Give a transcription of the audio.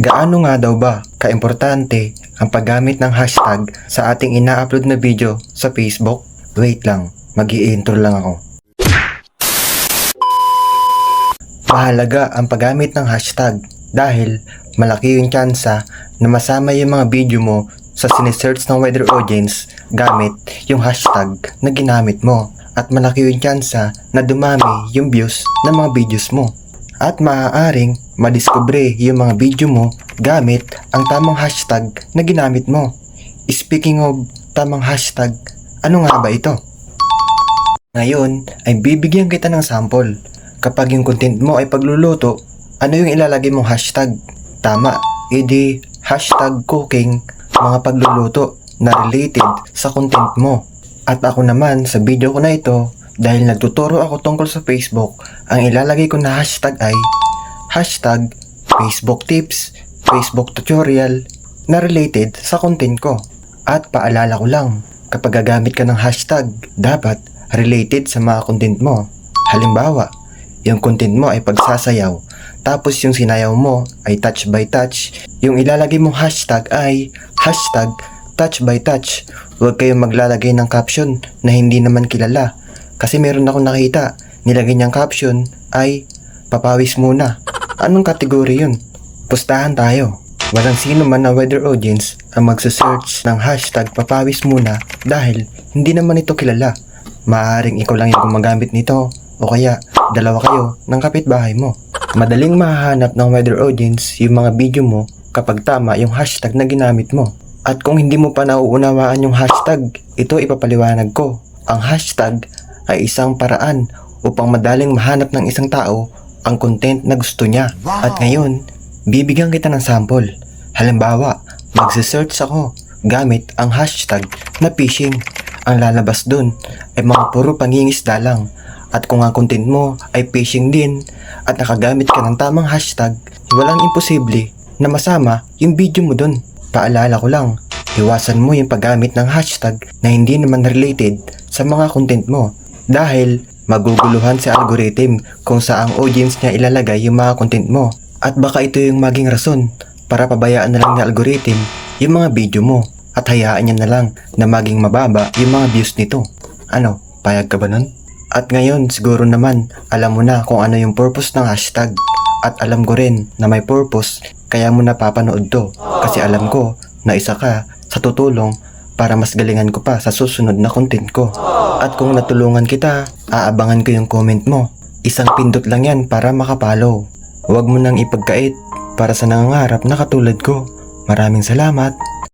Gaano nga daw ba kaimportante ang paggamit ng hashtag sa ating ina-upload na video sa Facebook? Wait lang, mag-i-intro lang ako. Mahalaga ang paggamit ng hashtag dahil malaki yung tsansa na masama yung mga video mo sa sinesearch ng wider audience gamit yung hashtag na ginamit mo, at malaki yung tsansa na dumami yung views ng mga videos mo, at maaaring madiskubre yung mga video mo gamit ang tamang hashtag na ginamit mo. Speaking of tamang hashtag, ano nga ba ito? Ngayon ay bibigyan kita ng sample. Kapag yung content mo ay pagluluto, ano yung ilalagay mong hashtag? Tama, edi hashtag cooking, mga pagluluto na related sa content mo. At ako naman sa video ko na ito, dahil nagtuturo ako tungkol sa Facebook, ang ilalagay ko na hashtag ay hashtag Facebook tips, Facebook tutorial na related sa content ko. At paalala ko lang, kapag gagamit ka ng hashtag, dapat related sa mga content mo. Halimbawa, yung content mo ay pagsasayaw, tapos yung sinayaw mo ay touch by touch, yung ilalagay mong hashtag ay hashtag touch by touch. Huwag kayong maglalagay ng caption na hindi naman kilala, kasi meron akong nakita, nilagay niyang caption ay papawis muna. Anong kategory yun? Pustahan tayo. Walang sino man na wider audience ang magsasearch ng hashtag papawis muna dahil hindi naman ito kilala. Maaaring ikaw lang yung gumagamit nito, o kaya dalawa kayo ng kapitbahay mo. Madaling mahahanap ng wider audience yung mga video mo kapag tama yung hashtag na ginamit mo. At kung hindi mo pa nauunawaan yung hashtag, ito ipapaliwanag ko. Ang hashtag ay isang paraan upang madaling mahanap ng isang tao ang content na gusto niya. At ngayon, bibigyan kita ng sample. Halimbawa, magse-search ako gamit ang hashtag na fishing. Ang lalabas dun ay mga puro pangingisda lang. At kung ang content mo ay fishing din at nakagamit ka ng tamang hashtag, walang imposible na masama yung video mo dun. Paalala ko lang, iwasan mo yung paggamit ng hashtag na hindi naman related sa mga content mo dahil maguguluhan sa algorithm kung saang audience niya ilalagay yung mga content mo. At baka ito yung maging rason para pabayaan na lang ng algorithm yung mga video mo at hayaan niya na lang na maging mababa yung mga views nito. Ano, payag ka ba nun? At ngayon siguro naman alam mo na kung ano yung purpose ng hashtag, at alam ko rin na may purpose kaya mo napapanood to, kasi alam ko na isa ka sa tutulong para mas galingan ko pa sa susunod na content ko. At kung natulungan kita, aabangan ko yung comment mo. Isang pindot lang yan para makapollow. Huwag mo nang ipagkait para sa nangangarap na katulad ko. Maraming salamat.